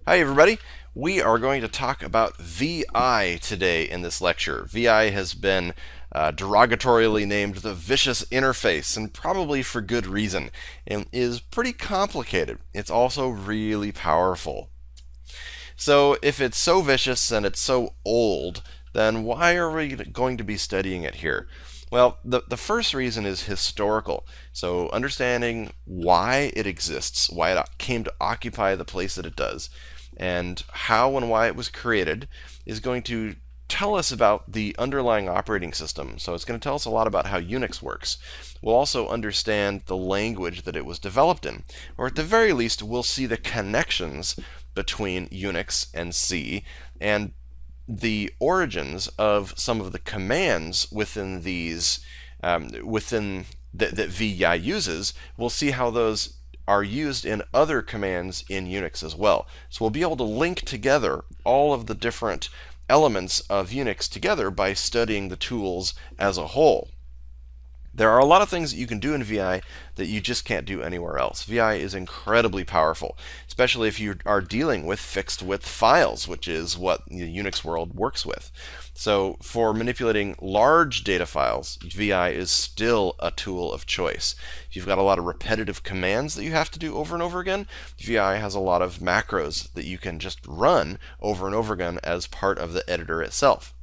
Hi, everybody. We are going to talk about VI today in this lecture. VI has been derogatorily named the vicious interface, and probably for good reason, and is pretty complicated. It's also really powerful. So, if it's so vicious and it's so old, then why are we going to be studying it here? Well, the first reason is historical. So, understanding why it exists, why it came to occupy the place that it does, and how and why it was created is going to tell us about the underlying operating system. So it's going to tell us a lot about how Unix works. We'll also understand the language that it was developed in, or at the very least, we'll see the connections between Unix and C and the origins of some of the commands within these that VI uses. We'll see how those are used in other commands in Unix as well. So we'll be able to link together all of the different elements of Unix together by studying the tools as a whole. There are a lot of things that you can do in VI that you just can't do anywhere else. VI is incredibly powerful, especially if you are dealing with fixed width files, which is what the Unix world works with. So for manipulating large data files, VI is still a tool of choice. If you've got a lot of repetitive commands that you have to do over and over again, VI has a lot of macros that you can just run over and over again as part of the editor itself.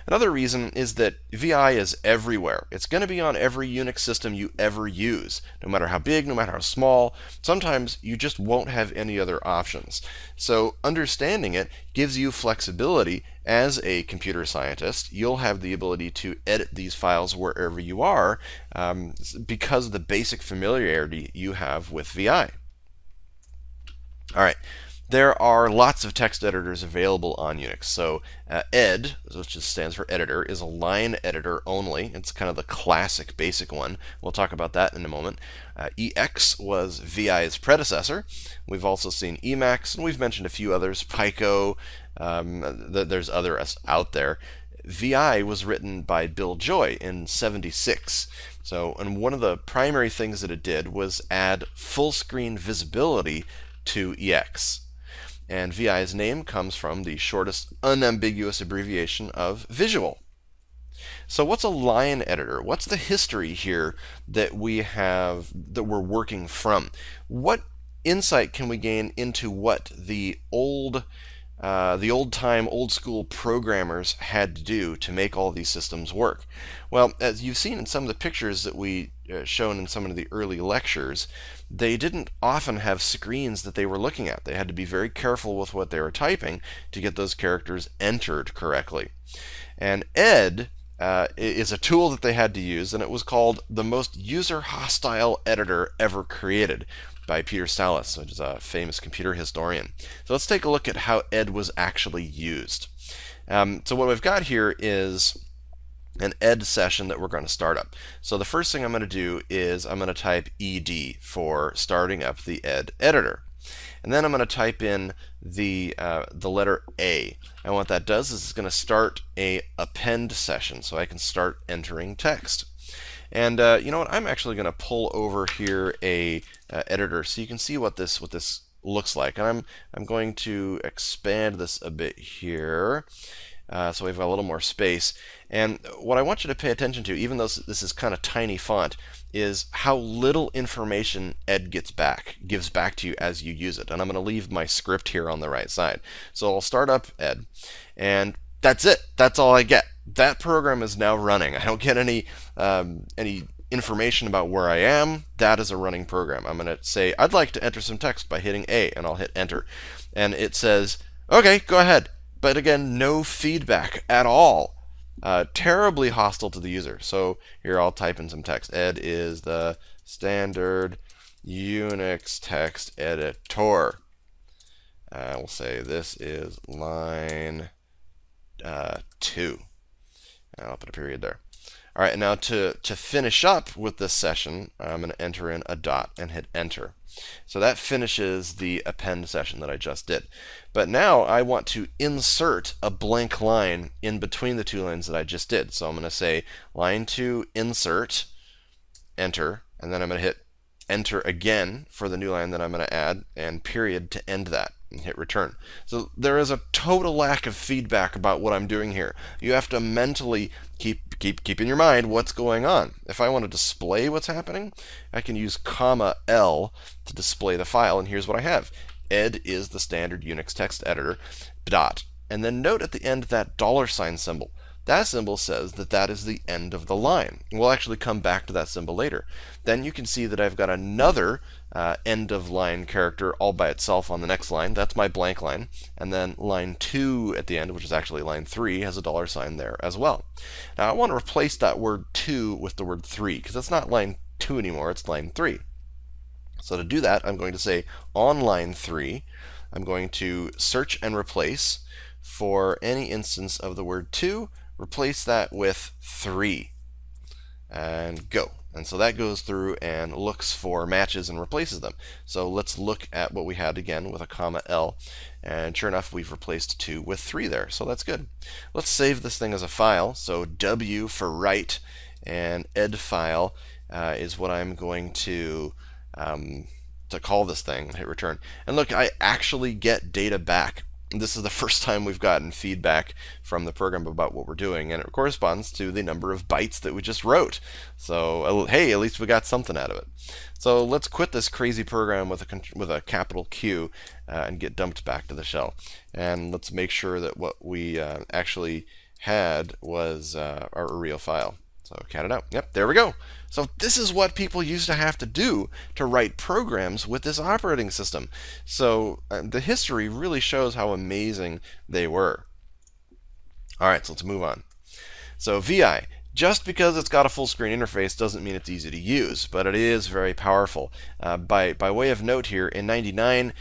Another reason is that VI is everywhere. It's going to be on every Unix system you ever use, no matter how big, no matter how small. Sometimes you just won't have any other options. So understanding it gives you flexibility as a computer scientist. You'll have the ability to edit these files wherever you are because of the basic familiarity you have with VI. All right. There are lots of text editors available on Unix. So ed, which just stands for editor, is a line editor only. It's kind of the classic basic one. We'll talk about that in a moment. EX was VI's predecessor. We've also seen Emacs, and we've mentioned a few others. Pico, there's others out there. VI was written by Bill Joy in '76. So, and one of the primary things that it did was add full screen visibility to EX. And VI's name comes from the shortest unambiguous abbreviation of visual. So what's a line editor? What's the history here that we're working from? What insight can we gain into what the old time, old school programmers had to do to make all these systems work? Well, as you've seen in some of the pictures that we shown in some of the early lectures, they didn't often have screens that they were looking at. They had to be very careful with what they were typing to get those characters entered correctly. And ed is a tool that they had to use, and it was called the most user-hostile editor ever created by Peter Sallis, which is a famous computer historian. So let's take a look at how ed was actually used. So what we've got here is an ed session that we're going to start up. So the first thing I'm going to do is I'm going to type ed for starting up the ed editor. And then I'm going to type in the letter A. And what that does is it's going to start a append session, so I can start entering text. And you know what? I'm actually going to pull over here a editor so you can see what this looks like. And I'm going to expand this a bit here. So we've got a little more space. And what I want you to pay attention to, even though this is kind of tiny font, is how little information ed gives back to you as you use it. And I'm going to leave my script here on the right side. So I'll start up ed, and that's it. That's all I get. That program is now running. I don't get any information about where I am. That is a running program. I'm going to say, I'd like to enter some text by hitting A, and I'll hit enter. And it says, okay, go ahead. But again, no feedback at all. Terribly hostile to the user. So here I'll type in some text. Ed is the standard Unix text editor. We'll say this is line 2. And I'll put a period there. All right, now to finish up with this session, I'm going to enter in a dot and hit enter. So that finishes the append session that I just did. But now I want to insert a blank line in between the two lines that I just did. So I'm going to say line 2 insert, enter, and then I'm going to hit enter again for the new line that I'm going to add, and period to end that. and hit return. So there is a total lack of feedback about what I'm doing here. You have to mentally keep in your mind what's going on. If I want to display what's happening, I can use L to display the file, and here's what I have. Ed is the standard Unix text editor, dot. And then note at the end that $ symbol. That symbol says that that is the end of the line. We'll actually come back to that symbol later. Then you can see that I've got another end of line character all by itself on the next line. That's my blank line. And then line 2 at the end, which is actually line 3, has a $ there as well. Now I want to replace that word 2 with the word 3, because it's not line 2 anymore, it's line 3. So to do that, I'm going to say on line 3, I'm going to search and replace for any instance of the word 2, replace that with 3, and go. And so that goes through and looks for matches and replaces them. So let's look at what we had again with a L, and sure enough, we've replaced 2 with 3 there, so that's good. Let's save this thing as a file. So W for write, and ed file is what I'm going to call this thing, hit return. And look, I actually get data back. This is the first time we've gotten feedback from the program about what we're doing, and it corresponds to the number of bytes that we just wrote. So hey, at least we got something out of it. So let's quit this crazy program with a capital Q and get dumped back to the shell. And let's make sure that what we actually had was our real file. So cat it out. Yep, there we go. So this is what people used to have to do to write programs with this operating system. So the history really shows how amazing they were. All right, so let's move on. So VI, just because it's got a full screen interface doesn't mean it's easy to use, but it is very powerful. By way of note here, in '99,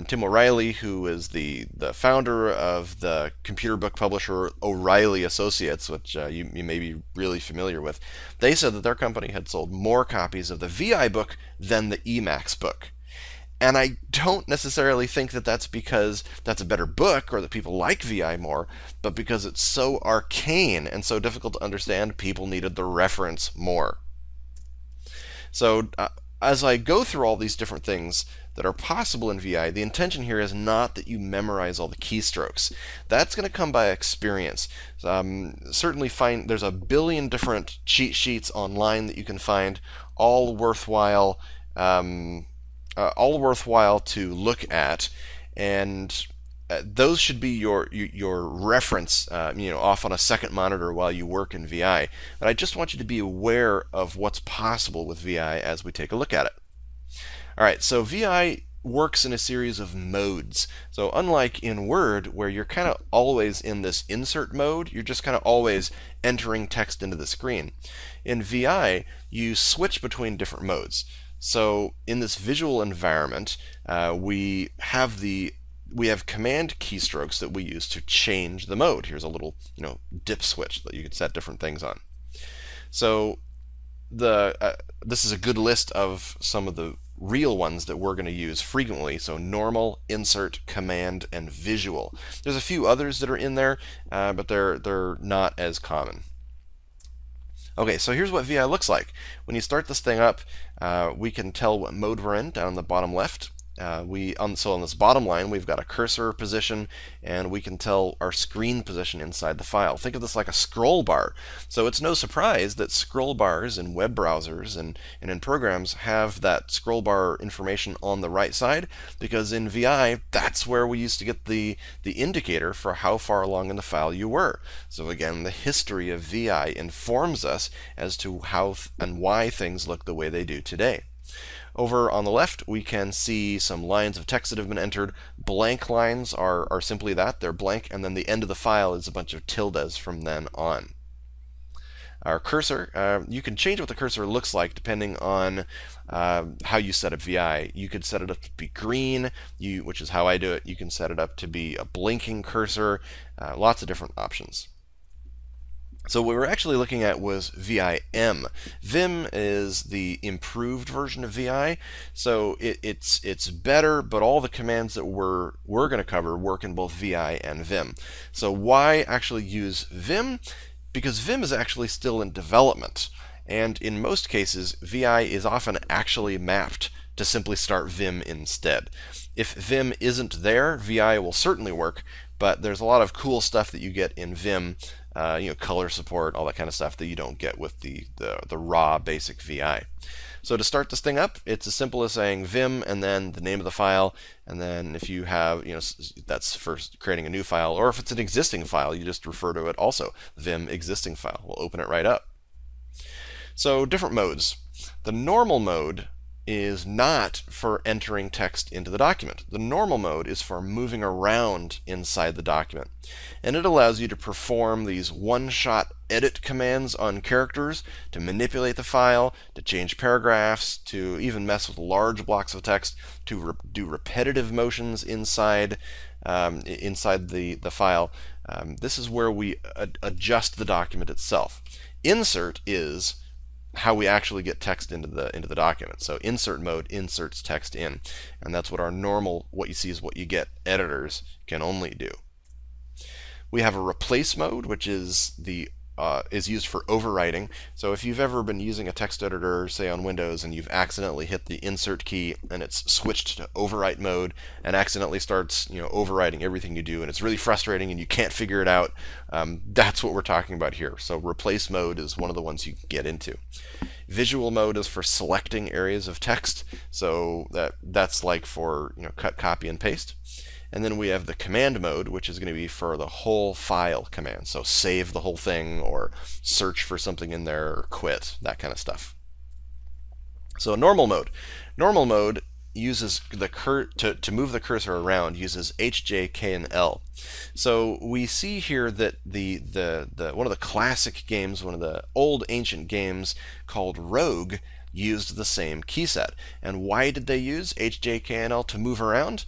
Tim O'Reilly, who is the founder of the computer book publisher O'Reilly Associates, which you may be really familiar with, they said that their company had sold more copies of the VI book than the Emacs book. And I don't necessarily think that that's because that's a better book or that people like VI more, but because it's so arcane and so difficult to understand, people needed the reference more. So as I go through all these different things that are possible in VI, the intention here is not that you memorize all the keystrokes. That's going to come by experience. Certainly there's a billion different cheat sheets online that you can find, all worthwhile to look at, and those should be your reference, off on a second monitor while you work in VI. But I just want you to be aware of what's possible with VI as we take a look at it. All right, so VI works in a series of modes. So unlike in Word, where you're kind of always in this insert mode, you're just kind of always entering text into the screen. In VI, you switch between different modes. So in this visual environment, we have command keystrokes that we use to change the mode. Here's a little, dip switch that you can set different things on. So this is a good list of some of the real ones that we're going to use frequently. So normal, insert, command, and visual. There's a few others that are in there, but they're not as common. Okay, so here's what VI looks like. When you start this thing up, we can tell what mode we're in down in the bottom left. So on this bottom line, we've got a cursor position, and we can tell our screen position inside the file. Think of this like a scroll bar. So it's no surprise that scroll bars in web browsers and in programs have that scroll bar information on the right side, because in VI, that's where we used to get the indicator for how far along in the file you were. So again, the history of VI informs us as to how and why things look the way they do today. Over on the left, we can see some lines of text that have been entered. Blank lines are simply that, they're blank, and then the end of the file is a bunch of tildes from then on. Our cursor, you can change what the cursor looks like depending on how you set up VI. You could set it up to be green, which is how I do it. You can set it up to be a blinking cursor, lots of different options. So what we're actually looking at was VIM. Vim is the improved version of VI, so it's better, but all the commands that we're going to cover work in both VI and Vim. So why actually use Vim? Because Vim is actually still in development, and in most cases, VI is often actually mapped to simply start Vim instead. If Vim isn't there, VI will certainly work, but there's a lot of cool stuff that you get in Vim, color support, all that kind of stuff that you don't get with the raw basic VI. So to start this thing up, it's as simple as saying Vim and then the name of the file, and then if you have, that's for creating a new file, or if it's an existing file, you just refer to it also, Vim existing file. We'll open it right up. So different modes. The normal mode is not for entering text into the document. The normal mode is for moving around inside the document. And it allows you to perform these one-shot edit commands on characters to manipulate the file, to change paragraphs, to even mess with large blocks of text, to do repetitive motions inside the file. This is where we adjust the document itself. Insert is how we actually get text into the document. So insert mode inserts text in, and that's what our normal, what you see is what you get, editors can only do. We have a replace mode, which is used for overwriting. So if you've ever been using a text editor, say on Windows, and you've accidentally hit the insert key and it's switched to overwrite mode and accidentally starts overwriting everything you do, and it's really frustrating and you can't figure it out, that's what we're talking about here. So replace mode is one of the ones you can get into. Visual mode is for selecting areas of text, so that's like for cut, copy, and paste. And then we have the command mode, which is going to be for the whole file command. So save the whole thing, or search for something in there, or quit, that kind of stuff. So normal mode. Normal mode uses to move the cursor around uses H, J, K, and L. So we see here that the one of the classic games, one of the old ancient games called Rogue, used the same key set. And why did they use H, J, K, and L to move around?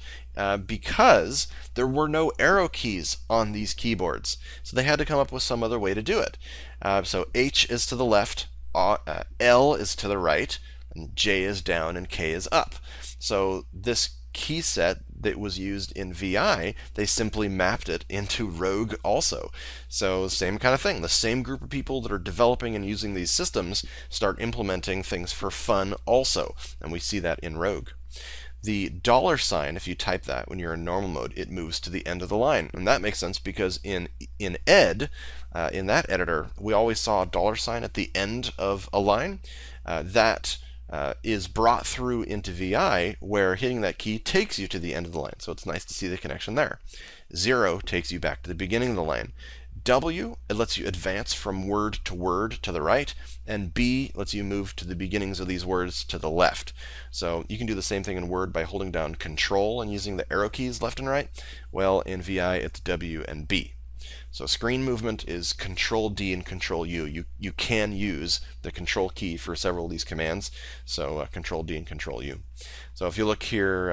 Because there were no arrow keys on these keyboards. So they had to come up with some other way to do it. So H is to the left, L is to the right, and J is down, and K is up. So this key set that was used in VI, they simply mapped it into Rogue also. So same kind of thing. The same group of people that are developing and using these systems start implementing things for fun also. And we see that in Rogue. The $, if you type that when you're in normal mode, it moves to the end of the line. And that makes sense because in ed, in that editor, we always saw a $sign at the end of a line. That is brought through into VI, where hitting that key takes you to the end of the line. So it's nice to see the connection there. 0 takes you back to the beginning of the line. W, it lets you advance from word to the right, and B lets you move to the beginnings of these words to the left. So you can do the same thing in Word by holding down Control and using the arrow keys left and right. Well, in VI it's W and B. So screen movement is Control D and Control U. You can use the Control key for several of these commands. So Control D and Control U. So if you look here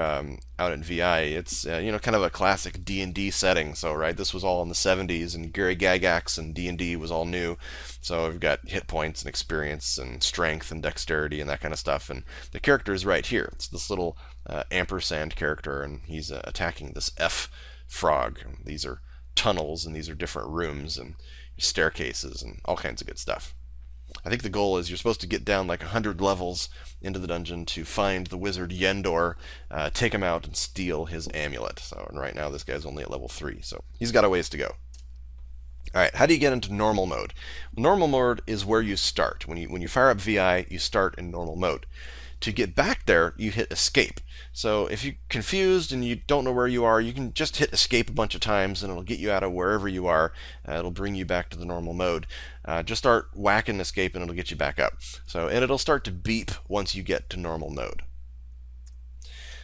out in VI, it's kind of a classic D&D setting. So this was all in the 70s, and Gary Gygax and D&D was all new. So we've got hit points and experience and strength and dexterity and that kind of stuff. And the character is right here. It's this little ampersand character, and he's attacking this F frog. These are tunnels, and these are different rooms and staircases and all kinds of good stuff. I think the goal is you're supposed to get down like 100 levels into the dungeon to find the wizard Yendor, take him out, and steal his amulet. So and right now this guy's only at level 3, so he's got a ways to go. Alright, how do you get into normal mode? Normal mode is where you start. When you fire up VI, you start in normal mode. To get back there, you hit escape. So if you're confused and you don't know where you are, you can just hit escape a bunch of times and it'll get you out of wherever you are. It'll bring you back to the normal mode. Just start whacking escape and it'll get you back up. And it'll start to beep once you get to normal mode.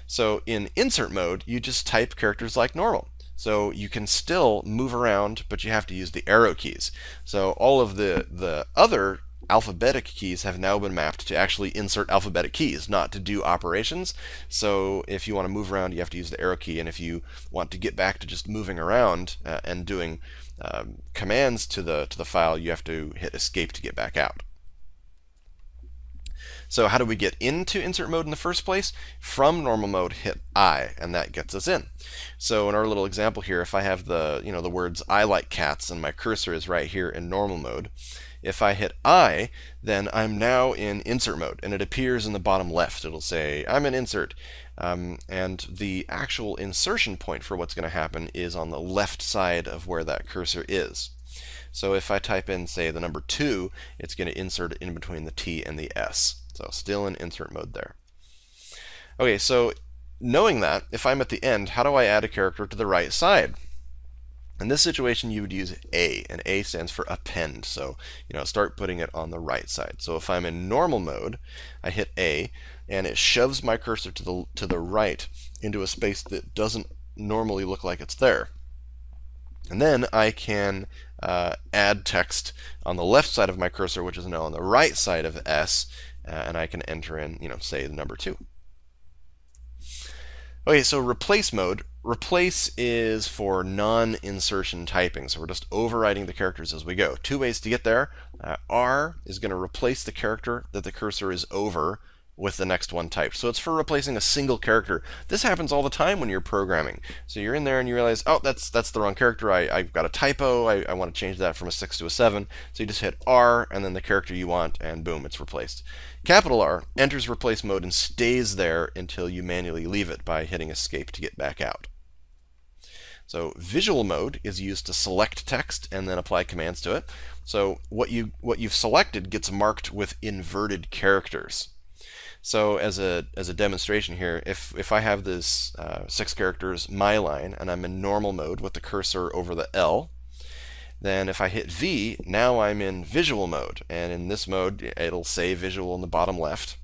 So in insert mode, you just type characters like normal. So you can still move around, but you have to use the arrow keys. So all of the other alphabetic keys have now been mapped to actually insert alphabetic keys, not to do operations. So if you want to move around, you have to use the arrow key, and if you want to get back to just moving around and doing commands to the file, you have to hit escape to get back out. So how do we get into insert mode in the first place? From normal mode, hit I, and that gets us in. So in our little example here, if I have the words "I like cats" and my cursor is right here in normal mode, If I hit I, then I'm now in insert mode, and it appears in the bottom left. It'll say, I'm in insert. And the actual insertion point for what's going to happen is on the left side of where that cursor is. So if I type in, say, the number 2, it's going to insert in between the T and the S. So still in insert mode there. Okay, so knowing that, if I'm at the end, how do I add a character to the right side? In this situation, you would use A, and A stands for append. So, start putting it on the right side. So if I'm in normal mode, I hit A, and it shoves my cursor to the right into a space that doesn't normally look like it's there. And then I can add text on the left side of my cursor, which is now on the right side of S, and I can enter in, say, the number 2. Okay, so replace mode. Replace is for non-insertion typing, so we're just overriding the characters as we go. 2 ways to get there. R is going to replace the character that the cursor is over with the next one typed. So it's for replacing a single character. This happens all the time when you're programming. So you're in there and you realize, oh, that's the wrong character. I've got a typo. I want to change that from a 6 to a 7. So you just hit R and then the character you want, and boom, it's replaced. Capital R enters replace mode and stays there until you manually leave it by hitting escape to get back out. So visual mode is used to select text and then apply commands to it. So what you've selected gets marked with inverted characters. So as a demonstration here, if I have this 6 characters my line and I'm in normal mode with the cursor over the L, then if I hit V, now I'm in visual mode, and in this mode it'll say visual in the bottom left.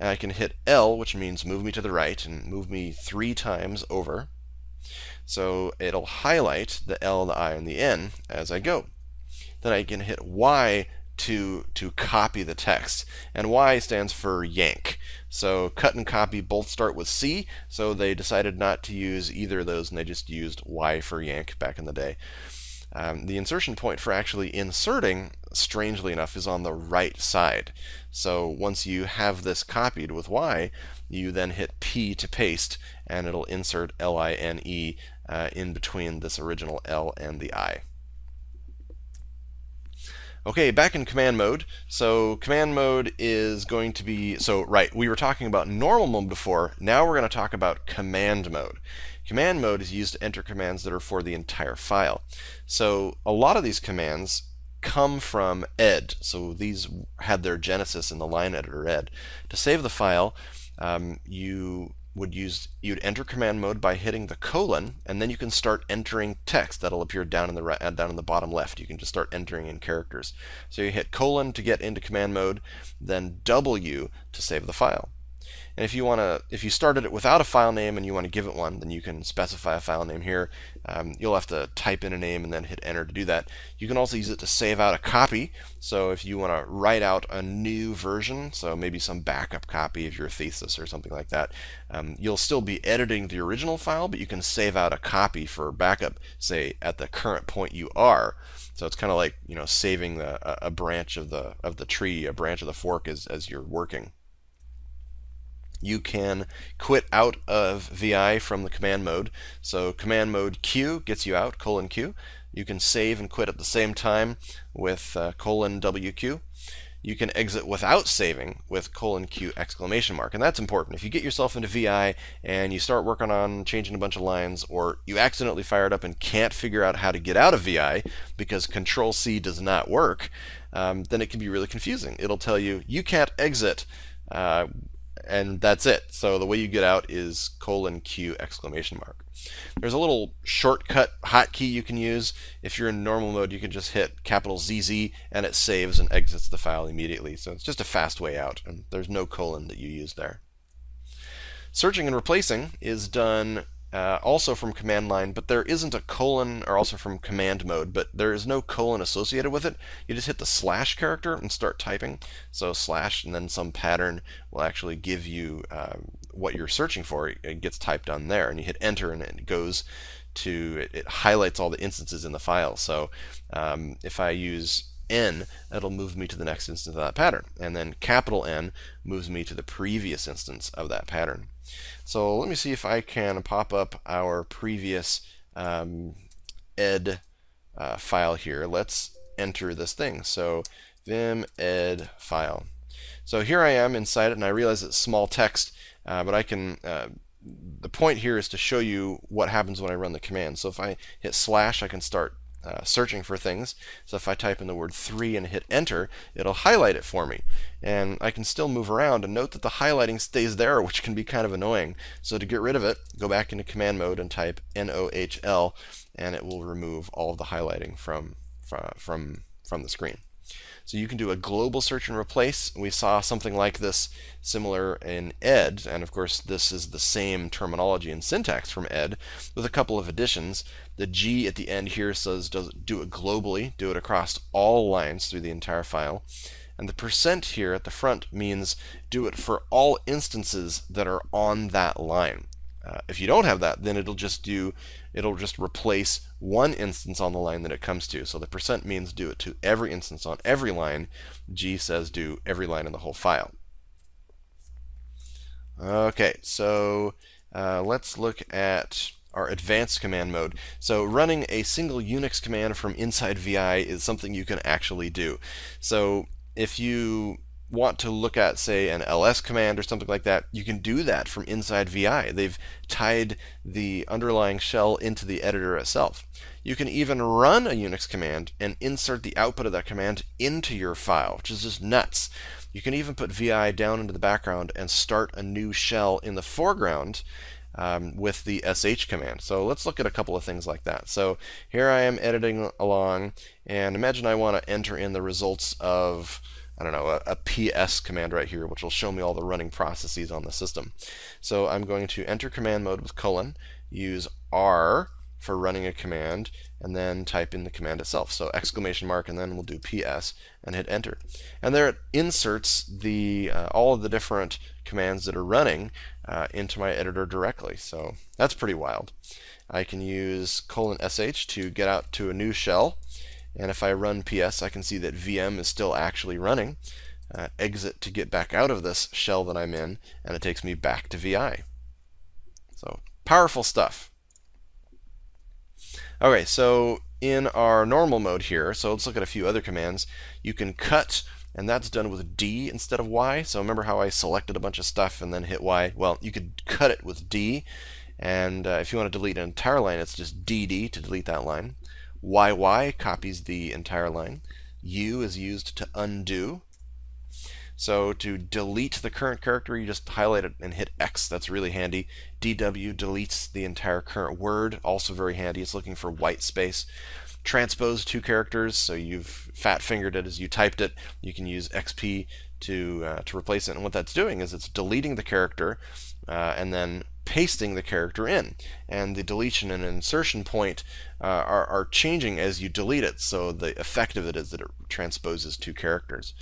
And I can hit L, which means move me to the right, and move me 3 times over. So it'll highlight the L, the I, and the N as I go. Then I can hit Y to copy the text, and Y stands for yank. So cut and copy both start with C, so they decided not to use either of those, and they just used Y for yank back in the day. The insertion point for actually inserting, strangely enough, is on the right side. So once you have this copied with Y, you then hit P to paste, and it'll insert LINE in between this original L and the I. Okay, back in command mode. So command mode is going to be, we were talking about normal mode before. Now we're going to talk about command mode. Command mode is used to enter commands that are for the entire file. So a lot of these commands come from ed. So these had their genesis in the line editor ed. To save the file, you'd enter command mode by hitting the colon, and then you can start entering text. That'll appear down in the bottom left. You can just start entering in characters. So you hit colon to get into command mode, then W to save the file. And if you started it without a file name and you want to give it one, then you can specify a file name here. You'll have to type in a name and then hit enter to do that. You can also use it to save out a copy. So if you want to write out a new version, so maybe some backup copy of your thesis or something like that, you'll still be editing the original file, but you can save out a copy for backup, say at the current point you are. So it's kind of like saving a branch of the tree, a branch of the fork as you're working. You can quit out of VI from the command mode. So command mode Q gets you out, colon Q. You can save and quit at the same time with colon WQ. You can exit without saving with colon Q exclamation mark. And that's important. If you get yourself into VI and you start working on changing a bunch of lines, or you accidentally fire it up and can't figure out how to get out of VI because Control C does not work, then it can be really confusing. It'll tell you, you can't exit, and that's it. So the way you get out is colon Q exclamation mark. There's a little shortcut hotkey you can use. If you're in normal mode, you can just hit capital ZZ and it saves and exits the file immediately. So it's just a fast way out, and there's no colon that you use there. Searching and replacing is done also from command line, but there isn't a colon, or also from command mode, but there is no colon associated with it. You just hit the slash character and start typing. So slash and then some pattern will actually give you what you're searching for. It gets typed on there, and you hit enter and it goes to, it highlights all the instances in the file. So if I use N, that'll move me to the next instance of that pattern, and then capital N moves me to the previous instance of that pattern. So let me see if I can pop up our previous ed file here. Let's enter this thing. So vim ed file. So here I am inside it, and I realize it's small text, but I can. The point here is to show you what happens when I run the command. So if I hit slash, I can start searching for things. So if I type in the word 3 and hit enter, it'll highlight it for me. And I can still move around, and note that the highlighting stays there, which can be kind of annoying. So to get rid of it, go back into command mode and type NOHL, and it will remove all of the highlighting from the screen. So you can do a global search and replace. We saw something like this similar in ed, and of course this is the same terminology and syntax from ed with a couple of additions. The G at the end here says do it globally, do it across all lines through the entire file. And the percent here at the front means do it for all instances that are on that line. If you don't have that, then it'll just replace one instance on the line that it comes to. So the percent means do it to every instance on every line. G says do every line in the whole file. Okay, so let's look at our advanced command mode. So running a single Unix command from inside VI is something you can actually do. So if you want to look at, say, an ls command or something like that, you can do that from inside VI. They've tied the underlying shell into the editor itself. You can even run a Unix command and insert the output of that command into your file, which is just nuts. You can even put VI down into the background and start a new shell in the foreground with the sh command. So let's look at a couple of things like that. So here I am editing along, and imagine I want to enter in the results of, I don't know, a PS command right here, which will show me all the running processes on the system. So I'm going to enter command mode with colon, use R for running a command, and then type in the command itself. So exclamation mark, and then we'll do PS and hit enter. And there it inserts the all of the different commands that are running into my editor directly. So that's pretty wild. I can use :sh to get out to a new shell. And if I run PS, I can see that VM is still actually running. Exit to get back out of this shell that I'm in, and it takes me back to VI. So powerful stuff. Okay, so in our normal mode here, so let's look at a few other commands. You can cut, and that's done with D instead of Y. So remember how I selected a bunch of stuff and then hit Y? Well, you could cut it with D, and if you want to delete an entire line, it's just DD to delete that line. YY copies the entire line. U is used to undo. So to delete the current character, you just highlight it and hit X. That's really handy. DW deletes the entire current word, also very handy. It's looking for white space. Transpose two characters, so you've fat-fingered it as you typed it. You can use XP to replace it. And what that's doing is it's deleting the character and then pasting the character in. And the deletion and insertion point are changing as you delete it, so the effect of it is that it transposes two characters.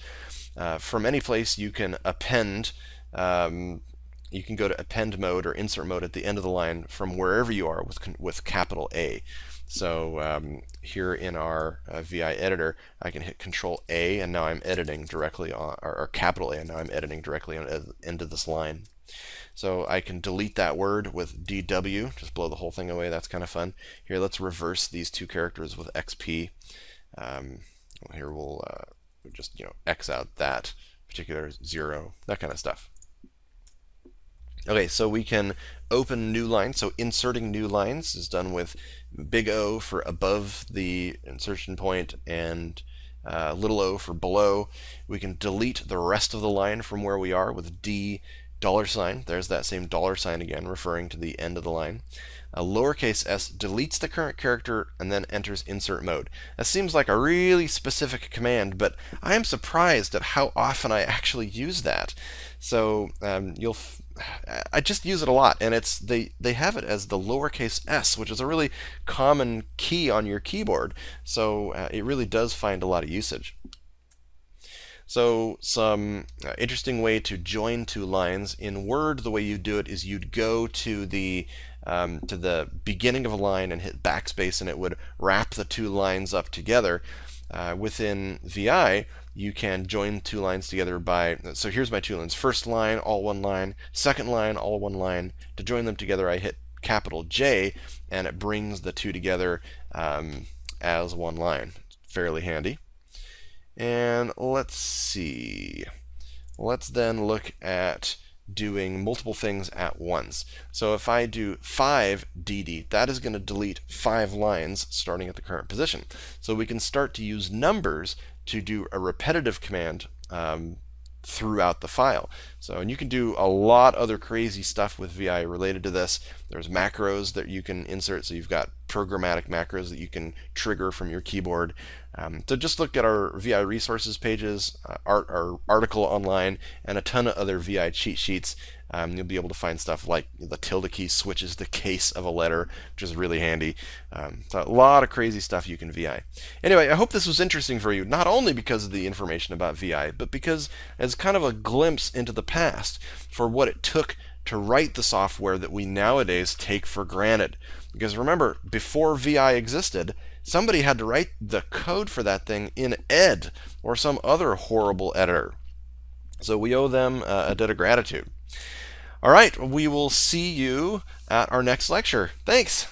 From any place you can append, you can go to append mode or insert mode at the end of the line from wherever you are with capital A. So here in our VI editor, I can hit Control A, and now I'm editing directly on, or capital A, and now I'm editing directly on the end of this line. So I can delete that word with DW, just blow the whole thing away. That's kind of fun. Here, let's reverse these two characters with XP. Here we'll just X out that particular 0, that kind of stuff. Okay, so we can open new lines. So inserting new lines is done with big O for above the insertion point and little o for below. We can delete the rest of the line from where we are with $. There's that same $sign again, referring to the end of the line. Lowercase s deletes the current character and then enters insert mode. That seems like a really specific command, but I am surprised at how often I actually use that. So I just use it a lot, and they have it as the lowercase s, which is a really common key on your keyboard. So it really does find a lot of usage. So some interesting way to join two lines. In Word, the way you do it is you'd go to the beginning of a line and hit backspace, and it would wrap the two lines up together. Within VI, you can join two lines together by, so here's my two lines. First line, all one line. Second line, all one line. To join them together, I hit capital J, and it brings the two together as one line. It's fairly handy. And let's see. Let's then look at doing multiple things at once. So if I do 5 delete, that is going to delete 5 lines starting at the current position. So we can start to use numbers to do a repetitive command throughout the file. So, and you can do a lot other crazy stuff with VI related to this. There's macros that you can insert, so you've got programmatic macros that you can trigger from your keyboard. So just look at our VI resources pages, our article online, and a ton of other VI cheat sheets. You'll be able to find stuff like the tilde key switches the case of a letter, which is really handy. So a lot of crazy stuff you can VI. Anyway, I hope this was interesting for you, not only because of the information about VI, but because as kind of a glimpse into the past for what it took to write the software that we nowadays take for granted. Because remember, before VI existed, somebody had to write the code for that thing in ED or some other horrible editor. So we owe them a debt of gratitude. All right, we will see you at our next lecture. Thanks.